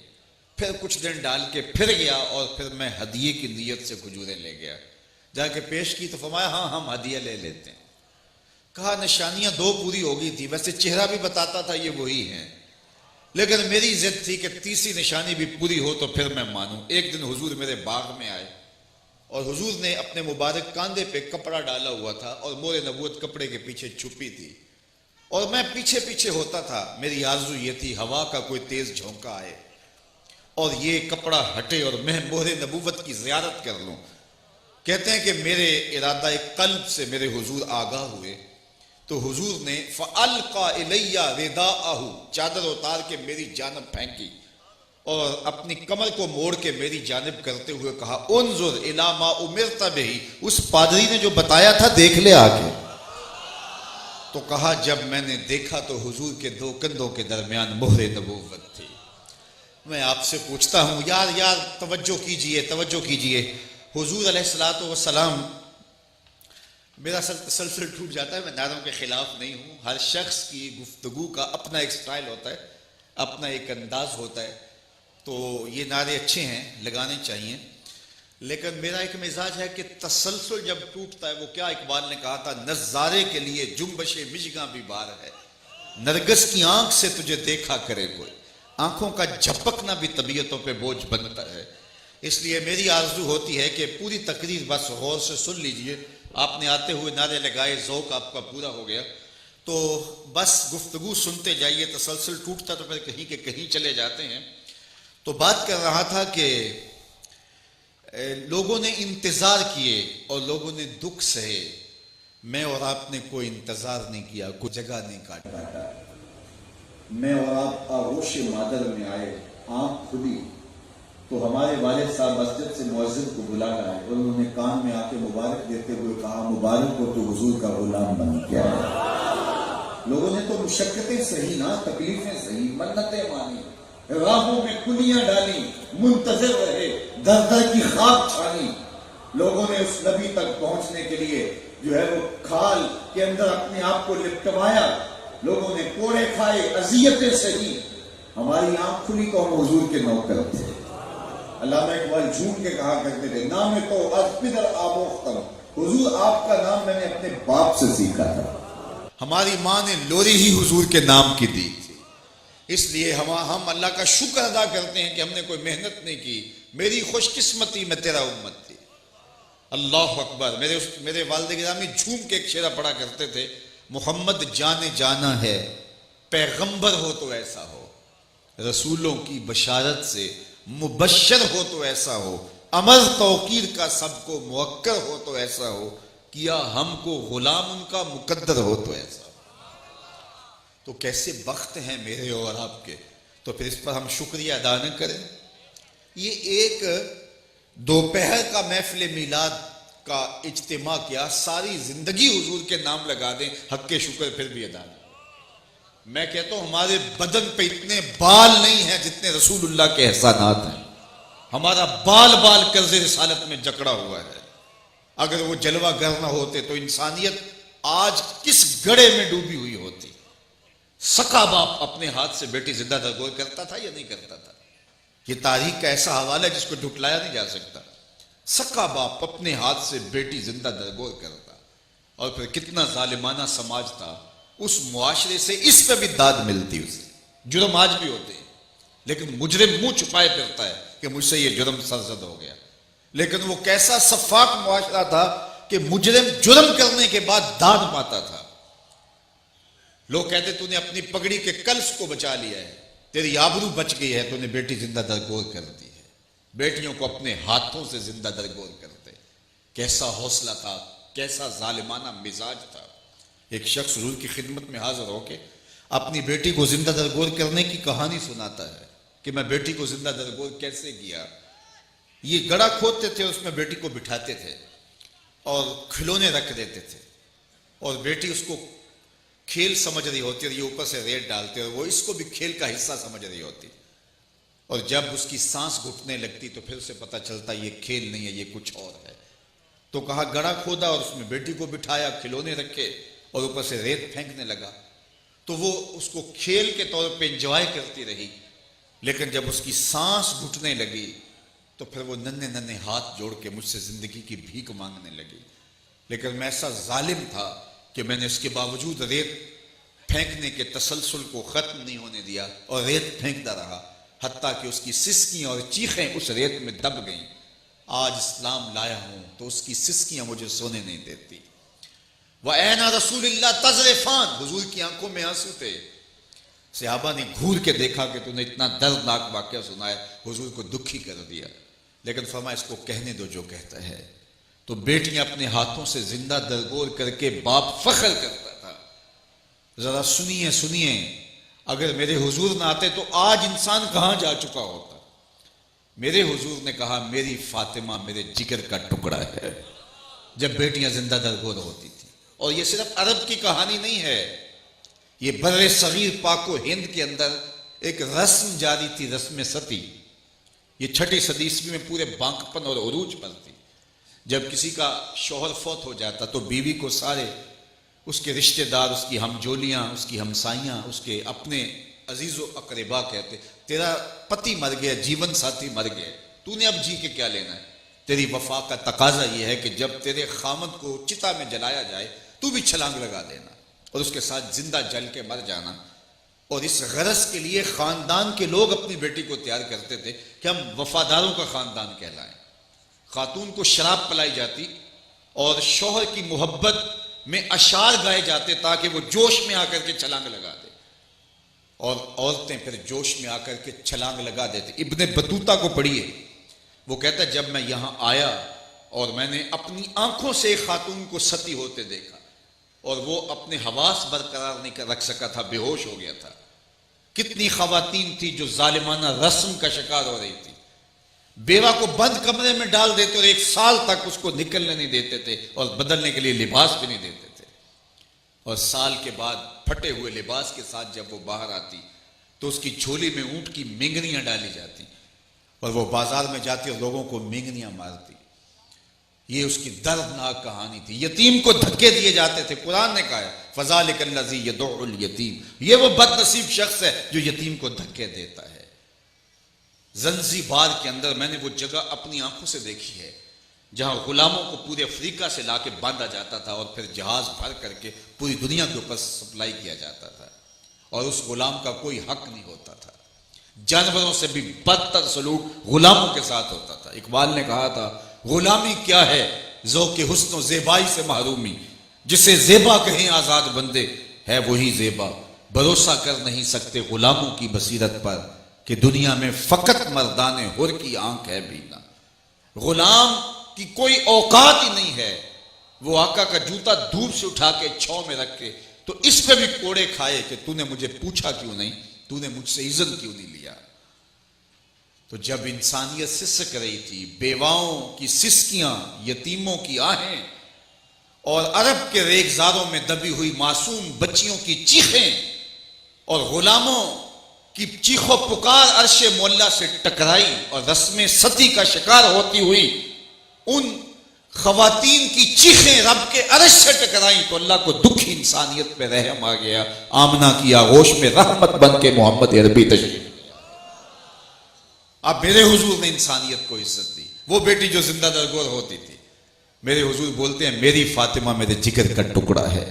پھر کچھ دن ڈال کے پھر گیا، اور پھر میں ہدیے کی نیت سے کھجوریں لے گیا، جا کے پیش کی تو فرمایا ہاں ہم ہدیہ لے لیتے ہیں۔ کہا نشانیاں 2 پوری ہو گئی تھی، ویسے چہرہ بھی بتاتا تھا یہ وہی ہیں، لیکن میری ضد تھی کہ تیسری نشانی بھی پوری ہو تو پھر میں مانوں۔ ایک دن حضور میرے باغ میں آئے، اور حضور نے اپنے مبارک کاندھے پہ کپڑا ڈالا ہوا تھا، اور مور نبوت کپڑے کے پیچھے چھپی تھی، اور میں پیچھے پیچھے ہوتا تھا۔ میری آرزو یہ تھی ہوا کا کوئی تیز جھونکا آئے اور یہ کپڑا ہٹے اور میں مور نبوت کی زیارت کر لوں۔ کہتے ہیں کہ میرے ارادہ قلب سے میرے حضور آگاہ ہوئے، تو حضور نے فَأَلْقَى إِلَيَّ رِدَاءَهُ، چادر اتار کے میری جانب پھینکی، اور اپنی کمر کو موڑ کے میری جانب کرتے ہوئے کہا انظر الی ما امرت بہ، اس پادری نے جو بتایا تھا دیکھ لے آگے۔ تو کہا جب میں نے دیکھا تو حضور کے 2 کندھوں کے درمیان مہر نبوت تھی۔ میں آپ سے پوچھتا ہوں، یار توجہ کیجئے، حضور علیہ الصلوۃ والسلام، میرا تسلسل ٹوٹ جاتا ہے، میں نعروں کے خلاف نہیں ہوں، ہر شخص کی گفتگو کا اپنا ایک سٹائل ہوتا ہے، اپنا ایک انداز ہوتا ہے، تو یہ نعرے اچھے ہیں، لگانے چاہیے، لیکن میرا ایک مزاج ہے کہ تسلسل جب ٹوٹتا ہے، وہ کیا اقبال نے کہا تھا، نظارے کے لیے جنبش مژگاں بھی بار ہے، نرگس کی آنکھ سے تجھے دیکھا کرے کوئی، آنکھوں کا جھپکنا بھی طبیعتوں پہ بوجھ بنتا ہے، اس لیے میری آرزو ہوتی ہے کہ پوری تقریر بس غور سے سن لیجئے، آپ نے آتے ہوئے نعرے لگائے، ذوق آپ کا پورا ہو گیا، تو بس گفتگو سنتے جائیے، تسلسل ٹوٹتا تو پھر کہیں کے کہیں چلے جاتے ہیں۔ تو بات کر رہا تھا کہ لوگوں نے انتظار کیے اور لوگوں نے دکھ سہے، میں اور آپ نے کوئی انتظار نہیں کیا، کوئی جگہ نہیں کاٹا، میں اور آپ آغوش مادر میں آئے، آنکھ کھلی تو ہمارے والد صاحب مسجد سے مؤذن کو بلانا ہے، اور انہوں نے کان میں آ کے مبارک دیتے ہوئے کہا، مبارک ہو تو حضور کا غلام بن گیا ہے۔ لوگوں نے تو مشقتیں سہی نا، تکلیفیں سہی، منتیں مانی، راہوں میں کلیاں ڈالی، منتظر رہے، در در کی خواب چھانی، لوگوں نے اس نبی تک پہنچنے کے لیے جو ہے وہ کھال کے اندر اپنے آپ کو لپٹوایا، لوگوں نے کوڑے کھائے، اذیتیں سہی، ہماری آنکھ کھلی تو ہم حضور کے نوکر تھے۔ علامہ اقبال جھوم کے کہا کرتے تھے، نام تو از پدر آموختم، حضور آپ کا نام میں نے اپنے باپ سے سیکھا تھا، ہماری ماں نے لوری ہی حضور کے نام کی دی تھی، اس لیے ہم اللہ کا شکر ادا کرتے ہیں کہ ہم نے کوئی محنت نہیں کی، میری خوش قسمتی میں تیرا امت تھی۔ اللہ اکبر۔ میرے والد گرامی جھوم کے ایک شعرہ پڑھا کرتے تھے، محمد جانے جانا ہے، پیغمبر ہو تو ایسا ہو، رسولوں کی بشارت سے مبشر ہو تو ایسا ہو، امر توقیر کا سب کو موقر ہو تو ایسا ہو، کیا ہم کو غلام ان کا مقدر ہو تو ایسا ہو۔ تو کیسے بخت ہیں میرے اور آپ کے، تو پھر اس پر ہم شکریہ ادا نہ کریں۔ یہ ایک دوپہر کا محفل میلاد کا اجتماع کیا، ساری زندگی حضور کے نام لگا دیں، حق کے شکر پھر بھی ادا نہیں۔ میں کہتا ہوں ہمارے بدن پہ اتنے بال نہیں ہیں جتنے رسول اللہ کے احسانات ہیں، ہمارا بال بال قرض رسالت میں جکڑا ہوا ہے، اگر وہ جلوہ گر نہ ہوتے تو انسانیت آج کس گڑھے میں ڈوبی ہوئی ہوتی۔ سکا باپ اپنے ہاتھ سے بیٹی زندہ درگور کرتا تھا یا نہیں کرتا تھا؟ یہ تاریخ کا ایسا حوالہ ہے جس کو جھٹلایا نہیں جا سکتا۔ سکا باپ اپنے ہاتھ سے بیٹی زندہ درگور کرتا، اور پھر کتنا ظالمانہ سماج تھا، اس معاشرے سے اس پہ بھی داد ملتی، اسے جرم آج بھی ہوتے ہیں، لیکن مجرم منہ چھپائے پھرتا ہے کہ مجھ سے یہ جرم سرزد ہو گیا، لیکن وہ کیسا شفاف معاشرہ تھا کہ مجرم جرم کرنے کے بعد داد پاتا تھا۔ لوگ کہتے تو نے اپنی پگڑی کے کلس کو بچا لیا ہے، تیری آبرو بچ گئی ہے، تو نے بیٹی زندہ درگور کر دی ہے۔ بیٹیوں کو اپنے ہاتھوں سے زندہ درگور کرتے، کیسا حوصلہ تھا، کیسا ظالمانہ مزاج تھا۔ ایک شخص حضور کی خدمت میں حاضر ہو کے اپنی بیٹی کو زندہ درگور کرنے کی کہانی سناتا ہے کہ میں بیٹی کو زندہ درگور کیسے کیا۔ یہ گڑھا کھودتے تھے، اس میں بیٹی کو بٹھاتے تھے اور کھلونے رکھ دیتے تھے، اور بیٹی اس کو کھیل سمجھ رہی ہوتی اور یہ اوپر سے ریت ڈالتے، اور وہ اس کو بھی کھیل کا حصہ سمجھ رہی ہوتی، اور جب اس کی سانس گھٹنے لگتی تو پھر اسے پتہ چلتا یہ کھیل نہیں ہے، یہ کچھ اور ہے۔ تو کہا گڑھا کھودا اور اس میں بیٹی کو بٹھایا، کھلونے رکھے اور اوپر سے ریت پھینکنے لگا، تو وہ اس کو کھیل کے طور پہ انجوائے کرتی رہی، لیکن جب اس کی سانس گھٹنے لگی تو پھر وہ ننھے ننھے ہاتھ جوڑ کے مجھ سے زندگی کی بھیک مانگنے لگی، لیکن میں ایسا ظالم تھا کہ میں نے اس کے باوجود ریت پھینکنے کے تسلسل کو ختم نہیں ہونے دیا، اور ریت پھینکتا رہا، حتیٰ کہ اس کی سسکیاں اور چیخیں اس ریت میں دب گئیں۔ آج اسلام لایا ہوں تو اس کی سسکیاں مجھے سونے نہیں دیتی۔ وَأَيْنَ رَسُولِ اللَّهِ تَذْرِفَانِ، حضور کی آنکھوں میں آنسو تھے۔ صحابہ نے گھور کے دیکھا کہ تو نے اتنا دردناک واقعہ سنا ہے، حضور کو دکھی کر دیا، لیکن فرمایا اس کو کہنے دو جو کہتا ہے۔ تو بیٹیاں اپنے ہاتھوں سے زندہ درگور کر کے باپ فخر کرتا تھا۔ ذرا سنیے، اگر میرے حضور نہ آتے تو آج انسان کہاں جا چکا ہوتا۔ میرے حضور نے کہا میری فاطمہ میرے جگر کا ٹکڑا ہے، جب بیٹیاں زندہ درگور ہوتی تھی۔ اور یہ صرف عرب کی کہانی نہیں ہے، یہ بر صغیر پاک و ہند کے اندر ایک رسم جاری تھی، رسم ستی. یہ 6 صدی عیسوی میں پورے بانکپن اور عروج پر تھی. جب کسی کا شوہر فوت ہو جاتا تو بیوی کو سارے اس کے رشتہ دار، اس کی ہمجولیاں، اس کی ہمسائیاں، اس کے اپنے عزیز و اقربا کہتے، تیرا پتی مر گیا، جیون ساتھی مر گئے، تو نے اب جی کے کیا لینا ہے؟ تیری وفا کا تقاضا یہ ہے کہ جب تیرے خامد کو چتا میں جلایا جائے تو بھی چھلانگ لگا دینا اور اس کے ساتھ زندہ جل کے مر جانا. اور اس غرض کے لیے خاندان کے لوگ اپنی بیٹی کو تیار کرتے تھے کہ ہم وفاداروں کا خاندان کہلائیں. خاتون کو شراب پلائی جاتی اور شوہر کی محبت میں اشعار گائے جاتے تاکہ وہ جوش میں آ کر کے چھلانگ لگا دے، اور عورتیں پھر جوش میں آ کر کے چھلانگ لگا دیتے. ابن بطوطہ کو پڑھیے، وہ کہتا ہے جب میں یہاں آیا اور میں نے اپنی آنکھوں سے ایک خاتون کو ستی ہوتے دیکھا اور وہ اپنے حواس برقرار نہیں رکھ سکا تھا، بے ہوش ہو گیا تھا. کتنی خواتین تھی جو ظالمانہ رسم کا شکار ہو رہی تھی. بیوہ کو بند کمرے میں ڈال دیتے اور 1 سال تک اس کو نکلنے نہیں دیتے تھے اور بدلنے کے لیے لباس بھی نہیں دیتے تھے. اور سال کے بعد پھٹے ہوئے لباس کے ساتھ جب وہ باہر آتی تو اس کی جھولی میں اونٹ کی مینگنیاں ڈالی جاتی اور وہ بازار میں جاتی اور لوگوں کو مینگنیاں مارتی. یہ اس کی دردناک کہانی تھی. یتیم کو دھکے دیے جاتے تھے. قرآن نے کہا ہے فَذَلِكَ الَّذِي يَدُعُّ الْيَتِيمَ، یہ وہ بد نصیب شخص ہے جو یتیم کو دھکے دیتا ہے. زنزیبار کے اندر میں نے وہ جگہ اپنی آنکھوں سے دیکھی ہے جہاں غلاموں کو پورے افریقہ سے لا کے باندھا جاتا تھا اور پھر جہاز بھر کر کے پوری دنیا کے اوپر سپلائی کیا جاتا تھا اور اس غلام کا کوئی حق نہیں ہوتا تھا. جانوروں سے بھی بدتر سلوک غلاموں کے ساتھ ہوتا تھا. اقبال نے کہا تھا غلامی کیا ہے ذوق حسن و زیبائی سے محرومی، جسے زیبا کہیں آزاد بندے ہے وہی زیبا. بھروسہ کر نہیں سکتے غلاموں کی بصیرت پر کہ دنیا میں فقط مردان حر کی آنکھ ہے بینا. غلام کی کوئی اوقات ہی نہیں ہے، وہ آقا کا جوتا دھوپ سے اٹھا کے چھاؤں میں رکھ کے تو اس پہ بھی کوڑے کھائے کہ تو نے مجھے پوچھا کیوں نہیں، تو نے مجھ سے اذن کیوں نہیں لیا. تو جب انسانیت سسک رہی تھی، بیواؤں کی سسکیاں، یتیموں کی آہیں اور عرب کے ریگزاروں میں دبی ہوئی معصوم بچیوں کی چیخیں اور غلاموں کی چیخ و پکار عرش مولا سے ٹکرائی اور رسم ستی کا شکار ہوتی ہوئی ان خواتین کی چیخیں رب کے عرش سے ٹکرائیں تو اللہ کو دکھی انسانیت پہ رحم آ گیا. آمنہ کی آغوش میں رحمت بن کے محمد عربی تشریف. اب میرے حضور نے انسانیت کو عزت دی. وہ بیٹی جو زندہ درگور ہوتی تھی، میرے حضور بولتے ہیں میری فاطمہ میرے جگر کا ٹکڑا ہے.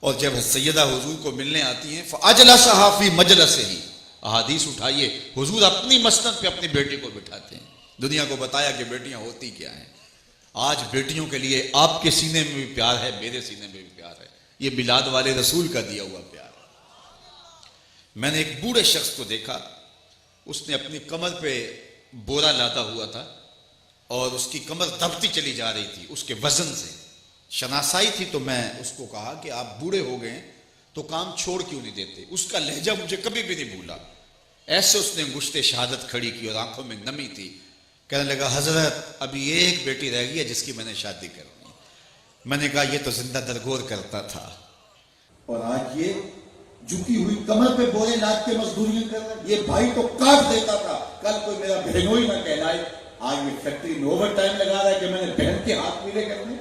اور جب سیدہ حضور کو ملنے آتی ہیں فَأَجْلَسَهَا فِي مَجْلَسِهِ، احادیث اٹھائیے، حضور اپنی مسند پہ اپنی بیٹی کو بٹھاتے ہیں. دنیا کو بتایا کہ بیٹیاں ہوتی کیا ہیں. آج بیٹیوں کے لیے آپ کے سینے میں بھی پیار ہے، میرے سینے میں بھی پیار ہے. یہ میلاد والے رسول کا دیا ہوا پیار ہے. میں نے ایک بوڑھے شخص کو دیکھا، اس نے اپنی کمر پہ بورا لادا ہوا تھا اور اس کی کمر دبتی چلی جا رہی تھی اس کے وزن سے. شناسائی تھی تو میں اس کو کہا کہ آپ بوڑھے ہو گئے تو کام چھوڑ کیوں نہیں دیتے. اس کا لہجہ مجھے کبھی بھی نہیں بھولا. ایسے اس نے انگشت شہادت کھڑی کی اور آنکھوں میں نمی تھی. کہنے لگا حضرت ابھی ایک بیٹی رہ گئی ہے جس کی میں نے شادی کرنی. میں نے کہا یہ تو زندہ درگور کرتا تھا اور آج یہ جھکی ہوئی کمر پہ بورے لاد کے مزدوریاں کر رہا ہے. یہ بھائی تو کاٹ دیتا تھا، کل کوئی میرا بہنوئی نہ کہلائے. آج یہ فیکٹری میں اوور ٹائم لگا رہا ہے کہ میں نے بہن کے ہاتھ پیلے کرنے.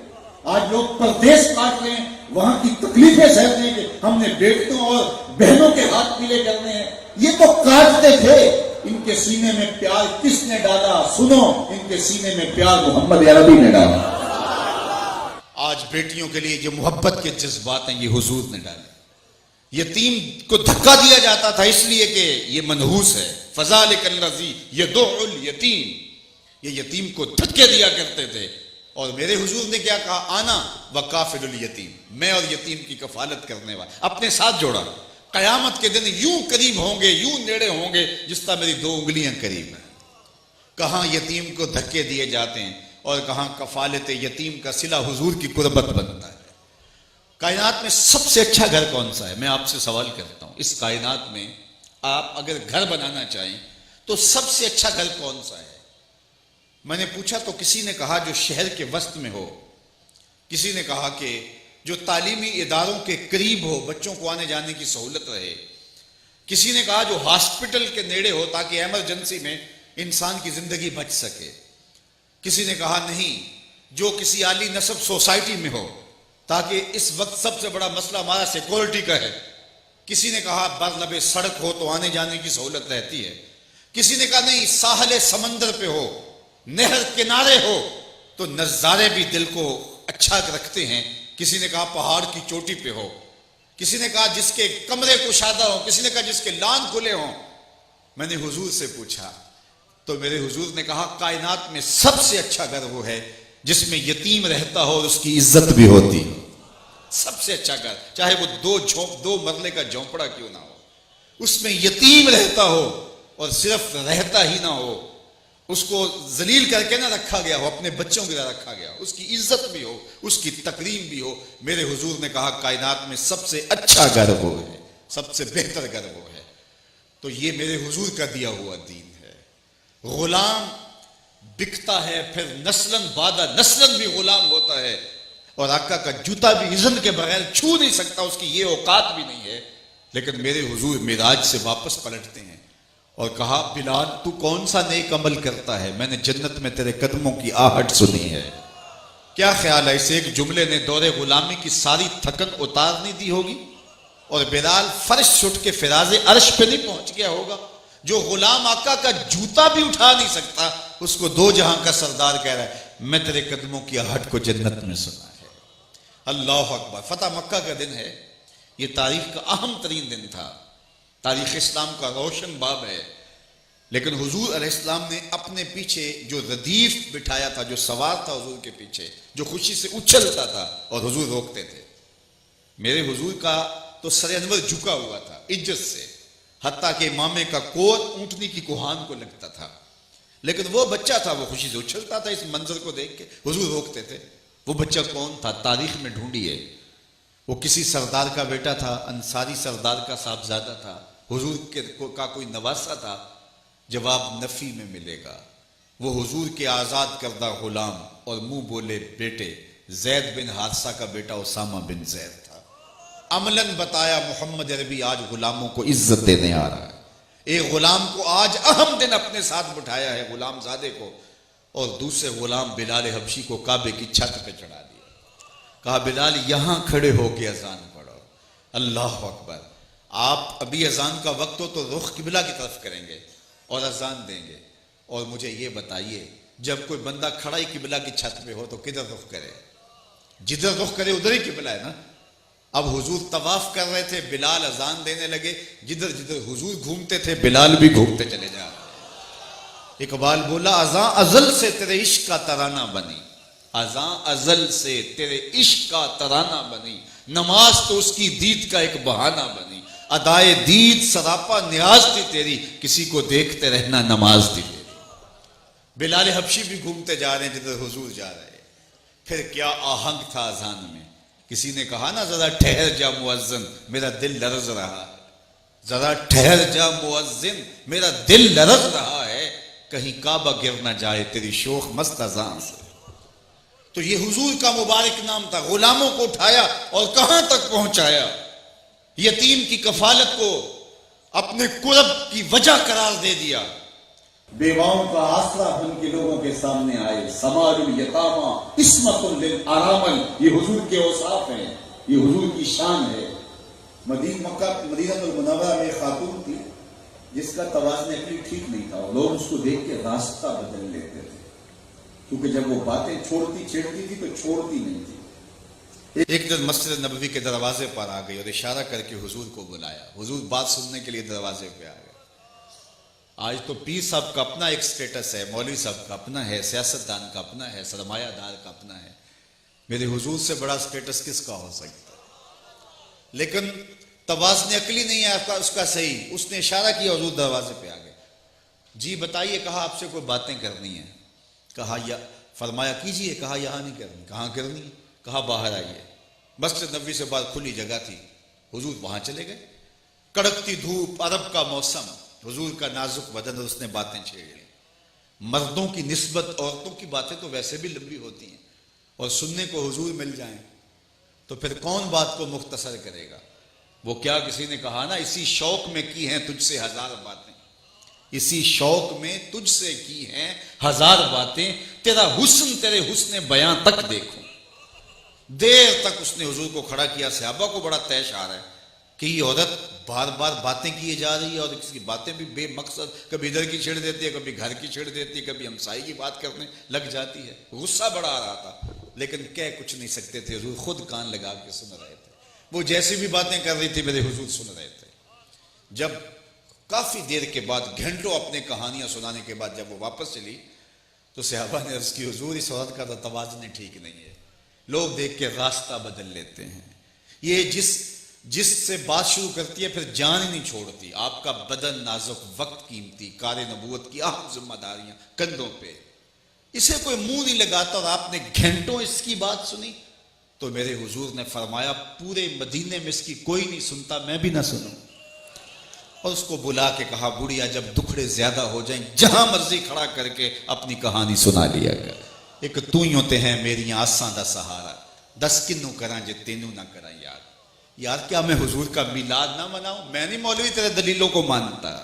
آج لوگ پردیس کاٹ رہے ہیں، وہاں کی تکلیفیں سہ رہے ہیں کہ ہم نے بیٹیوں اور بہنوں کے ہاتھ پیلے کرنے ہیں. یہ تو کاٹتے تھے. ان کے سینے میں پیار کس نے ڈالا؟ سنو، ان کے سینے میں پیار محمد عربی نے ڈالا. آج بیٹیوں کے لیے جو محبت کے جذبات ہیں یہ حضور نے ڈالے. یتیم کو دھکا دیا جاتا تھا اس لیے کہ یہ منحوس ہے. فَذَلِكَ الَّذِي يَدُعُّ الْيَتِيمَ، یہ یتیم کو دھکے دیا کرتے تھے. اور میرے حضور نے کیا کہا؟ آنا وکافل الیتیم، میں اور یتیم کی کفالت کرنے والا. اپنے ساتھ جوڑا. قیامت کے دن یوں قریب ہوں گے، یوں نیڑے ہوں گے جس طرح میری 2 انگلیاں قریب ہیں. کہاں یتیم کو دھکے دیے جاتے ہیں اور کہاں کفالت یتیم کا صلہ حضور کی قربت بنتا ہے. کائنات میں سب سے اچھا گھر کون سا ہے؟ میں آپ سے سوال کرتا ہوں. اس کائنات میں آپ اگر گھر بنانا چاہیں تو سب سے اچھا گھر کون سا ہے؟ میں نے پوچھا تو کسی نے کہا جو شہر کے وسط میں ہو، کسی نے کہا کہ جو تعلیمی اداروں کے قریب ہو، بچوں کو آنے جانے کی سہولت رہے، کسی نے کہا جو ہاسپٹل کے نیڑے ہو تاکہ ایمرجنسی میں انسان کی زندگی بچ سکے. کسی نے کہا نہیں جو کسی عالی نسب سوسائٹی میں ہو تاکہ اس وقت سب سے بڑا مسئلہ ہمارا سیکورٹی کا ہے. کسی نے کہا برلب سڑک ہو تو آنے جانے کی سہولت رہتی ہے. کسی نے کہا نہیں ساحل سمندر پہ ہو نہر کنارے ہو تو نظارے بھی دل کو اچھا رکھتے ہیں. کسی نے کہا پہاڑ کی چوٹی پہ ہو. کسی نے کہا جس کے کمرے کشادہ ہوں. کسی نے کہا جس کے لان کھلے ہوں. میں نے حضور سے پوچھا تو میرے حضور نے کہا کائنات میں سب سے اچھا گھر وہ ہے جس میں یتیم رہتا ہو اور اس کی عزت بھی ہوتی. سب سے اچھا گھر چاہے وہ دو مرلے کا جھونپڑا کیوں نہ ہو, اس میں یتیم رہتا ہو اور صرف رہتا ہی نہ ہو, اس کو ذلیل کر کے نہ رکھا گیا ہو, اپنے بچوں کی طرح رکھا گیا, اس کی عزت بھی ہو, اس کی تکریم بھی ہو. میرے حضور نے کہا کائنات میں سب سے اچھا گھر وہ ہے, سب سے بہتر گھر وہ ہے. تو یہ میرے حضور کا دیا ہوا دین ہے. غلام بکتا ہے پھر نسلاً بعد نسلاً بھی غلام ہوتا ہے, اور آقا کا جوتا بھی اذن کے بغیر چھو نہیں سکتا, اس کی یہ اوقات بھی نہیں ہے. لیکن میرے حضور معراج سے واپس پلٹتے ہیں اور کہا بلال تو کون سا نیک عمل کرتا ہے, میں نے جنت میں تیرے قدموں کی آہٹ سنی ہے. کیا خیال ہے اس ایک جملے نے دور غلامی کی ساری تھکن اتار نہیں دی ہوگی, اور بلال فرش چھٹ کے فراز عرش پہ نہیں پہنچ گیا ہوگا. جو غلام آقا کا جوتا بھی اٹھا نہیں سکتا اس کو دو جہاں کا سردار کہہ رہا ہے میں تیرے قدموں کی آہٹ کو جنت میں سنا ہے. اللہ اکبر. فتح مکہ کا دن ہے, یہ تاریخ کا اہم ترین دن تھا, تاریخ اسلام کا روشن باب ہے. لیکن حضور علیہ السلام نے اپنے پیچھے جو ردیف بٹھایا تھا, جو سوار تھا حضور کے پیچھے, جو خوشی سے اچھلتا تھا اور حضور روکتے تھے. میرے حضور کا تو سر انور جھکا ہوا تھا عزت سے, حتیٰ کہ امامے کا کور اونٹنی کی کوہان کو لگتا تھا. لیکن وہ بچہ تھا, وہ خوشی سے اچھلتا تھا اس منظر کو دیکھ کے, حضور روکتے تھے. وہ بچہ کون تھا تاریخ میں ڈھونڈیے. وہ کسی سردار کا بیٹا تھا, انصاری سردار کا صاحبزادہ تھا, حضور کا کوئی نواسا تھا. جواب نفی میں ملے گا. وہ حضور کے آزاد کردہ غلام اور منہ بولے بیٹے زید بن حارثہ کا بیٹا اسامہ بن زید تھا. عملاً بتایا محمد عربی آج غلاموں کو عزت دینے آ رہا ہے. ایک غلام کو آج اہم دن اپنے ساتھ بٹھایا ہے, غلام زادے کو, اور دوسرے غلام بلال حبشی کو کعبے کی چھت پہ چڑھا دیا. کہا بلال یہاں کھڑے ہو کے اذان پڑھو. اللہ اکبر. آپ ابھی اذان کا وقت ہو تو رخ قبلہ کی طرف کریں گے اور اذان دیں گے. اور مجھے یہ بتائیے جب کوئی بندہ کھڑا ہی قبلہ کی چھت پہ ہو تو کدھر رخ کرے؟ جدھر رخ کرے ادھر ہی قبلہ ہے نا. اب حضور طواف کر رہے تھے, بلال اذان دینے لگے, جدھر جدھر حضور گھومتے تھے بلال بھی گھومتے چلے جا رہے. اقبال بولا اذاں ازل سے تیرے عشق کا ترانہ بنی, اذاں ازل سے تیرے عشق کا ترانہ بنی, نماز تو اس کی دید کا ایک بہانہ بنی, ادائے دید سراپا نیاز تھی تیری, کسی کو دیکھتے رہنا نماز تھی تیری. بلال حبشی بھی گھومتے جا رہے ہیں جدھر حضور جا رہے ہیں. پھر کیا آہنگ تھا اذان میں. کسی نے کہا نا ذرا ٹھہر جا مؤذن میرا دل لرز رہا ہے, ذرا ٹھہر جا مؤذن میرا دل لرز رہا ہے, کہیں کعبہ گر نہ جائے تیری شوخ مست اذان سے. تو یہ حضور کا مبارک نام تھا. غلاموں کو اٹھایا اور کہاں تک پہنچایا, یتیم کی کفالت کو اپنے قرب کی وجہ قرار دے دیا. بیواؤں کا آسرا بن کے لوگوں کے سامنے آئے. سمار الیتاما عصمت للارامل, یہ حضور کے اوصاف ہیں, یہ حضور کی شان ہے. مدینہ المنورہ میں ایک خاتون تھی جس کا توازن عقلی ٹھیک نہیں تھا, اور لوگ اس کو دیکھ کے راستہ بدل لیتے تھے, کیونکہ جب وہ باتیں چھیڑتی تھی تو چھوڑتی نہیں تھی. ایک دن مسجد نبوی کے دروازے پر آ گئی اور اشارہ کر کے حضور کو بلایا. حضور بات سننے کے لیے دروازے پہ آ گئے. آج تو پیر صاحب کا اپنا ایک سٹیٹس ہے, مولوی صاحب کا اپنا ہے, سیاستدان کا اپنا ہے, سرمایہ دار کا اپنا ہے. میرے حضور سے بڑا سٹیٹس کس کا ہو سکتا؟ لیکن توازن عقلی نہیں ہے اس کا صحیح. اس نے اشارہ کیا, حضور دروازے پہ آ گئے. جی بتائیے, کہا آپ سے کوئی باتیں کرنی ہیں. کہا یا فرمایا کیجئے. کہا یہاں نہیں کرنی. کہاں کرنی ہے؟ کہا باہر آئیے. مسجد نبوی سے بعد کھلی جگہ تھی, حضور وہاں چلے گئے. کڑکتی دھوپ, عرب کا موسم, حضور کا نازک بدن, اور اس نے باتیں چھیڑ لی. مردوں کی نسبت عورتوں کی باتیں تو ویسے بھی لمبی ہوتی ہیں, اور سننے کو حضور مل جائیں تو پھر کون بات کو مختصر کرے گا. وہ کیا کسی نے کہا نا، اسی شوق میں کی ہیں تجھ سے ہزار باتیں، اسی شوق میں تجھ سے کی ہیں ہزار باتیں، تیرا حسن تیرے حسن بیاں تک دیکھوں۔ دیر تک اس نے حضور کو کھڑا کیا، صحابہ کو بڑا طیش آ رہا ہے کہ یہ عورت بار بار باتیں کیے جا رہی ہے، اور کسی کی باتیں بھی بے مقصد، کبھی ادھر کی چھیڑ دیتی ہے، کبھی گھر کی چھیڑ دیتی ہے، کبھی ہمسائی کی بات کرنے لگ جاتی ہے۔ غصہ بڑا آ رہا تھا لیکن کہہ کچھ نہیں سکتے تھے، حضور خود کان لگا کے سن رہے تھے۔ وہ جیسی بھی باتیں کر رہی تھی میرے حضور سن رہے تھے۔ جب کافی دیر کے بعد، گھنٹوں اپنے کہانیاں سنانے کے بعد جب وہ واپس چلی تو صحابہ نے عرض کی، حضور اس عورت کا تو توازن ٹھیک نہیں ہے، لوگ دیکھ کے راستہ بدل لیتے ہیں، یہ جس سے بات شروع کرتی ہے پھر جان ہی نہیں چھوڑتی۔ آپ کا بدن نازک، وقت قیمتی، کار نبوت کی اہم ذمہ داریاں کندھوں پہ، اسے کوئی منہ نہیں لگاتا، اور آپ نے گھنٹوں اس کی بات سنی تو میرے حضور نے فرمایا پورے مدینے میں اس کی کوئی نہیں سنتا، میں بھی نہ سنوں۔ اور اس کو بلا کے کہا، بڑھیا جب دکھڑے زیادہ ہو جائیں جہاں مرضی کھڑا کر کے اپنی کہانی سنا لیا کر، ایک تو ہی ہوتے ہیں میری آساں دا سہارا، دس کنوں کراں جے تینوں نہ کراں یار۔ یار کیا میں حضور کا میلاد نہ مناؤں؟ میں نہیں مولوی تیرے دلیلوں کو مانتا،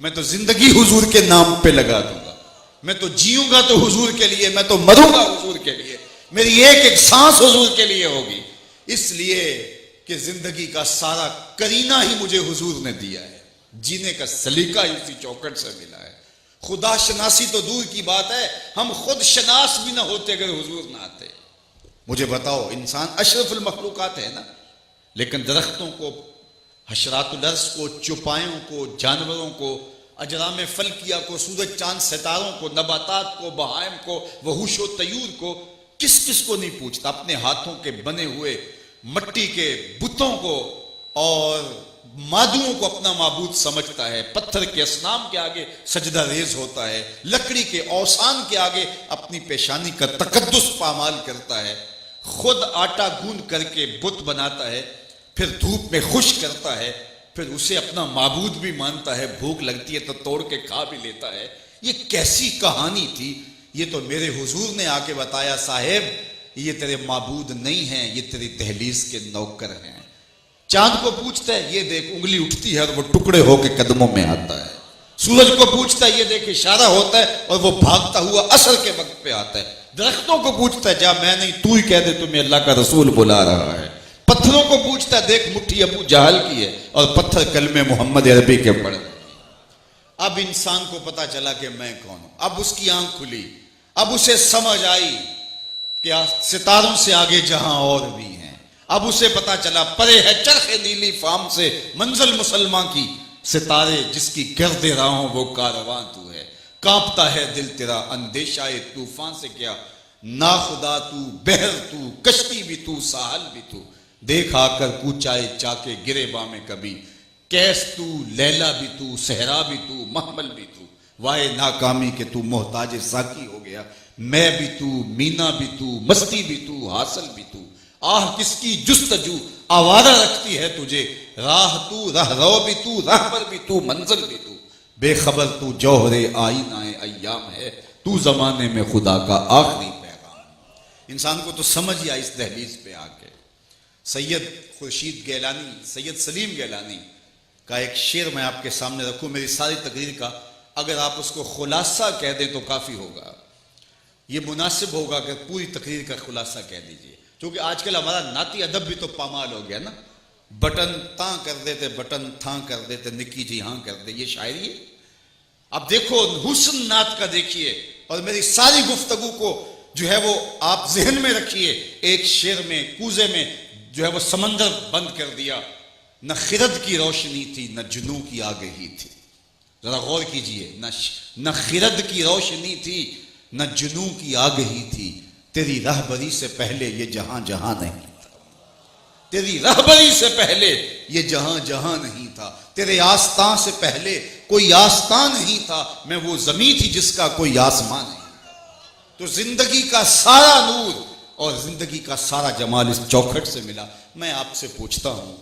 میں تو زندگی حضور کے نام پہ لگا دوں گا، میں تو جیوں گا تو حضور کے لیے، میں تو مروں گا حضور کے لیے، میری ایک ایک سانس حضور کے لیے ہوگی، اس لیے کہ زندگی کا سارا کرینہ ہی مجھے حضور نے دیا ہے، جینے کا سلیقہ ہی اسی چوکٹ سے ملا ہے۔ خدا شناسی تو دور کی بات ہے، ہم خود شناس بھی نہ ہوتے اگر حضور نہ آتے۔ مجھے بتاؤ، انسان اشرف المخلوقات ہے نا، لیکن درختوں کو، حشرات الارض کو، چوپایوں کو، جانوروں کو، اجرام فلکیہ کو، سورج چاند ستاروں کو، نباتات کو، بہائم کو، وحوش و طیور کو، کس کس کو نہیں پوچھتا؟ اپنے ہاتھوں کے بنے ہوئے مٹی کے بتوں کو اور مادوؤں کو اپنا معبود سمجھتا ہے، پتھر کے اصنام کے آگے سجدہ ریز ہوتا ہے، لکڑی کے اوثان کے آگے اپنی پیشانی کا تقدس پامال کرتا ہے، خود آٹا گوندھ کر کے بت بناتا ہے، پھر دھوپ میں خشک کرتا ہے، پھر اسے اپنا معبود بھی مانتا ہے، بھوک لگتی ہے تو توڑ کے کھا بھی لیتا ہے۔ یہ کیسی کہانی تھی؟ یہ تو میرے حضور نے آ کے بتایا، صاحب یہ تیرے معبود نہیں ہیں، یہ تیری دہلیز کے نوکر ہیں۔ چاند کو پوچھتا ہے، یہ دیکھ انگلی اٹھتی ہے اور وہ ٹکڑے ہو کے قدموں میں آتا ہے۔ سورج کو پوچھتا ہے، یہ دیکھ اشارہ ہوتا ہے اور وہ بھاگتا ہوا عصر کے وقت پہ آتا ہے۔ درختوں کو پوچھتا ہے، جا میں نہیں تو ہی کہہ دے تمہیں اللہ کا رسول بلا رہا ہے۔ پتھروں کو پوچھتا ہے، دیکھ مٹھی ابو جہل کی ہے اور پتھر کلمے محمد عربی کے پڑھ۔ اب انسان کو پتا چلا کہ میں کون ہوں، اب اس کی آنکھ کھلی، اب اسے سمجھ آئی کہ ستاروں سے آگے جہاں اور بھی ہیں۔ اب اسے پتا چلا پرے ہے چرخ نیلی فام سے منزل مسلمان کی، ستارے جس کی گرد راہوں وہ کارواں تو ہے، کانپتا ہے دل تیرا اندیشہ طوفان سے کیا، ناخدا تو، بحر تو، کشتی بھی تو، ساحل بھی تو، دیکھ آ کر کوچائے چاکے گرے میں کبھی، کیس تو، لیلا بھی تو، صحرا بھی تو، محمل بھی تو، وائے ناکامی کہ تو محتاج ساکی ہو گیا، میں بھی تو، مینا بھی تو، مستی بھی تو، حاصل بھی تو، آہ کس کی جستجو آوارہ رکھتی ہے تجھے، راہ تو، راہ رو بھی تو، راہبر بھی تو، منزل بھی تو، بے خبر تو جوہر آئینہ ایام ہے، تو زمانے میں خدا کا آخری پیغام۔ انسان کو تو سمجھ آئی اس دہلیز پہ آ کے۔ سید خورشید گیلانی، سید سلیم گیلانی کا ایک شعر میں آپ کے سامنے رکھوں، میری ساری تقریر کا اگر آپ اس کو خلاصہ کہہ دیں تو کافی ہوگا، یہ مناسب ہوگا کہ پوری تقریر کا خلاصہ کہہ دیجئے، کیونکہ آج کل ہمارا نعتی ادب بھی تو پامال ہو گیا نا، بٹن تاں کر دیتے، بٹن تھاں کر دیتے، نکی جی ہاں کر دے، یہ شاعری ہے۔ اب دیکھو حسن نعت کا دیکھیے، اور میری ساری گفتگو کو جو ہے وہ آپ ذہن میں رکھیے، ایک شعر میں کوزے میں جو ہے وہ سمندر بند کر دیا، نہ خرد کی روشنی تھی نہ جنوں کی آگہی تھی، ذرا غور کیجئے، نہ خرد کی روشنی تھی نہ جنوں کی آگہی تھی، تیری رہبری سے پہلے یہ جہاں جہاں نہیں تھا، تیری رہبری سے پہلے یہ جہاں جہاں نہیں تھا، تیرے آستان سے پہلے کوئی آستان نہیں تھا، میں وہ زمین تھی جس کا کوئی آسمان نہیں تھا۔ تو زندگی کا سارا نور اور زندگی کا سارا جمال اس چوکھٹ سے ملا۔ میں آپ سے پوچھتا ہوں،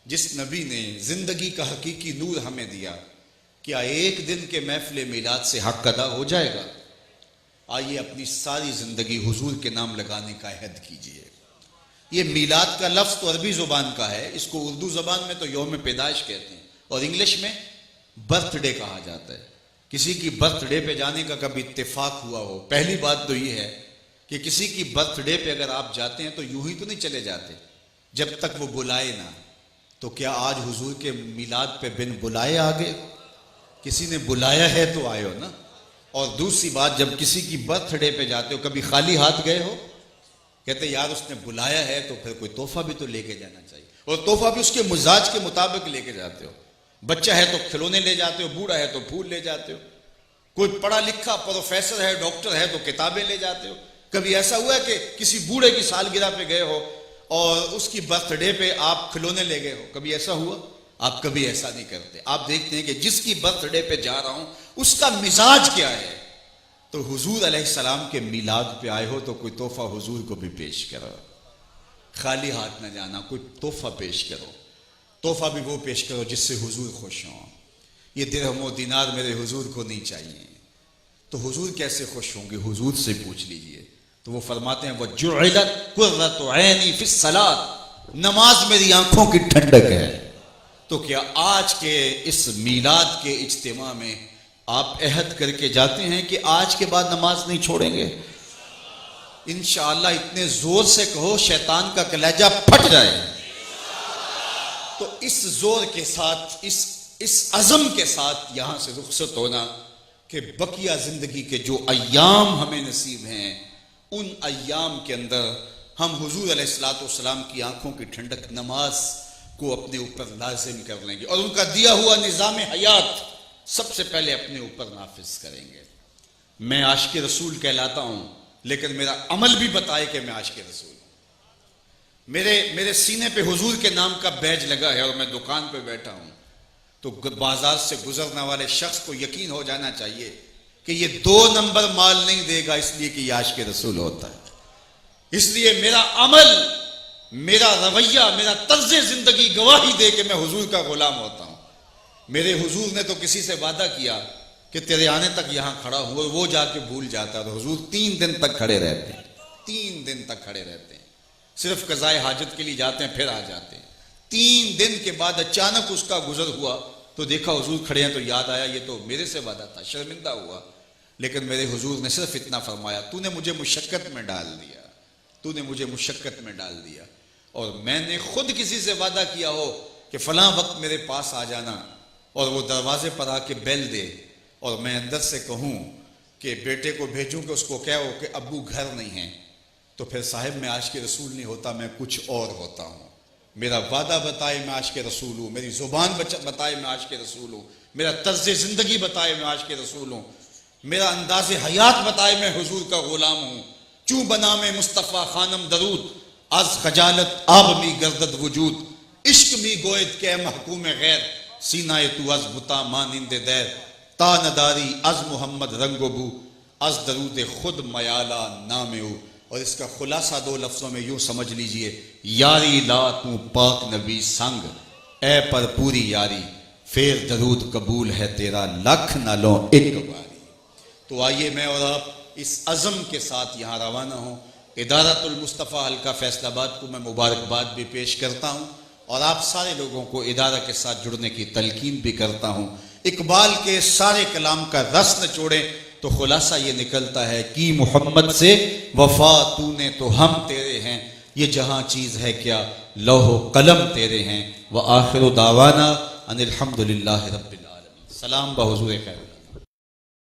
جس نبی نے زندگی کا حقیقی نور ہمیں دیا، کیا ایک دن کے محفل میلاد سے حق ادا ہو جائے گا؟ آئیے اپنی ساری زندگی حضور کے نام لگانے کا عہد کیجئے، یہ میلاد کا لفظ تو عربی زبان کا ہے، اس کو اردو زبان میں تو یوم پیدائش کہتے ہیں، اور انگلش میں برتھ ڈے کہا جاتا ہے۔ کسی کی برتھ ڈے پہ جانے کا کبھی اتفاق ہوا ہو؟ پہلی بات تو یہ ہے کہ کسی کی برتھ ڈے پہ اگر آپ جاتے ہیں تو یوں ہی تو نہیں چلے جاتے جب تک وہ بلائے نہ۔ تو کیا آج حضور کے میلاد پہ بن بلائے آگے؟ کسی نے بلایا ہے تو آئے ہو نا۔ اور دوسری بات، جب کسی کی برتھ ڈے پہ جاتے ہو کبھی خالی ہاتھ گئے ہو؟ کہتے یار اس نے بلایا ہے تو پھر کوئی تحفہ بھی تو لے کے جانا چاہیے، اور تحفہ بھی اس کے مزاج کے مطابق لے کے جاتے ہو۔ بچہ ہے تو کھلونے لے جاتے ہو، بوڑھا ہے تو پھول لے جاتے ہو، کوئی پڑھا لکھا پروفیسر ہے، ڈاکٹر ہے تو کتابیں لے جاتے ہو۔ کبھی ایسا ہوا ہے کہ کسی بوڑھے کی سالگرہ پہ گئے ہو اور اس کی برتھ ڈے پہ آپ کھلونے لے گئے ہو؟ کبھی ایسا ہوا؟ آپ کبھی ایسا نہیں کرتے۔ آپ دیکھتے ہیں کہ جس کی برتھ ڈے پہ جا رہا ہوں اس کا مزاج کیا ہے۔ تو حضور علیہ السلام کے میلاد پہ آئے ہو تو کوئی تحفہ حضور کو بھی پیش کرو، خالی ہاتھ نہ جانا، کوئی تحفہ پیش کرو۔ تحفہ بھی وہ پیش کرو جس سے حضور خوش ہوں۔ یہ درہم و دینار میرے حضور کو نہیں چاہیے۔ تو حضور کیسے خوش ہوں گے؟ حضور سے پوچھ لیجئے۔ تو وہ فرماتے ہیں وَجُعِلَتْ قُرَّةُ عَيْنِي فِي الصَّلَاةِ، نماز میری آنکھوں کی ٹھنڈک ہے۔ تو کیا آج کے اس میلاد کے اجتماع میں آپ عہد کر کے جاتے ہیں کہ آج کے بعد نماز نہیں چھوڑیں گے؟ انشاءاللہ اتنے زور سے کہو شیطان کا کلیجہ پھٹ جائے۔ تو اس زور کے ساتھ، اس عزم کے ساتھ یہاں سے رخصت ہونا کہ بقیہ زندگی کے جو ایام ہمیں نصیب ہیں ان ایام کے اندر ہم حضور علیہ السلام کی آنکھوں کی ٹھنڈک نماز کو اپنے اوپر لازم کر لیں گے، اور ان کا دیا ہوا نظام حیات سب سے پہلے اپنے اوپر نافذ کریں گے۔ میں عاشق رسول کہلاتا ہوں، لیکن میرا عمل بھی بتائے کہ میں عاشق رسول ہوں۔ میرے سینے پہ حضور کے نام کا بیج لگا ہے اور میں دکان پہ بیٹھا ہوں تو بازار سے گزرنے والے شخص کو یقین ہو جانا چاہیے کہ یہ 2 نمبر مال نہیں دے گا اس لیے کہ یہ عاشق رسول ہوتا ہے۔ اس لیے میرا عمل، میرا رویہ، میرا طرز زندگی گواہی دے کہ میں حضور کا غلام ہوتا ہوں۔ میرے حضور نے تو کسی سے وعدہ کیا کہ تیرے آنے تک یہاں کھڑا ہوں، اور وہ جا کے بھول جاتا ہے۔ تو حضور 3 دن تک کھڑے رہتے ہیں، 3 دن تک کھڑے رہتے ہیں، صرف قضائے حاجت کے لیے جاتے ہیں پھر آ جاتے ہیں۔ 3 دن کے بعد اچانک اس کا گزر ہوا تو دیکھا حضور کھڑے ہیں تو یاد آیا یہ تو میرے سے وعدہ تھا، شرمندہ ہوا۔ لیکن میرے حضور نے صرف اتنا فرمایا، تو نے مجھے مشقت میں ڈال دیا، تو نے مجھے مشقت میں ڈال دیا، اور میں نے خود کسی سے وعدہ کیا ہو کہ فلاں وقت میرے پاس آ جانا، اور وہ دروازے پر آ کے بیل دے اور میں اندر سے کہوں کہ بیٹے کو بھیجوں کہ اس کو کہو کہ ابو گھر نہیں ہیں، تو پھر صاحب میں عاشق رسول نہیں ہوتا، میں کچھ اور ہوتا ہوں۔ میرا وعدہ بتائے میں عاشق رسول ہوں، میری زبان بتائے میں عاشق رسول ہوں، میرا طرز زندگی بتائے میں عاشق رسول ہوں، میرا انداز حیات بتائے میں حضور کا غلام ہوں۔ چوں بنا میں مصطفیٰ خانم درود، از خجالت آب می گردد وجود، عشق می گوید کہ محکوم غیر، سینہ تو از بتا مانند دیر، تا نداری از محمد رنگ و بو، از درود خود میالا نام او۔ اور اس کا خلاصہ 2 لفظوں میں یوں سمجھ لیجئے، یاری لا تو پاک نبی سنگ، اے پر پوری یاری، پھر درود قبول ہے تیرا لکھ نہ لو ایک باری۔ تو آئیے میں اور آپ اس عزم کے ساتھ یہاں روانہ ہوں۔ ادارت المصطفیٰ حلقہ فیصل آباد کو میں مبارکباد بھی پیش کرتا ہوں، اور آپ سارے لوگوں کو ادارہ کے ساتھ جڑنے کی تلقین بھی کرتا ہوں۔ اقبال کے سارے کلام کا رس نچوڑیں تو خلاصہ یہ نکلتا ہے کہ محمد سے وفا تو نے تو ہم تیرے ہیں، یہ جہاں چیز ہے کیا لوح و قلم تیرے ہیں، وآخر دعوانا ان الحمدللہ رب العالمین۔ سلام بحضور خیر۔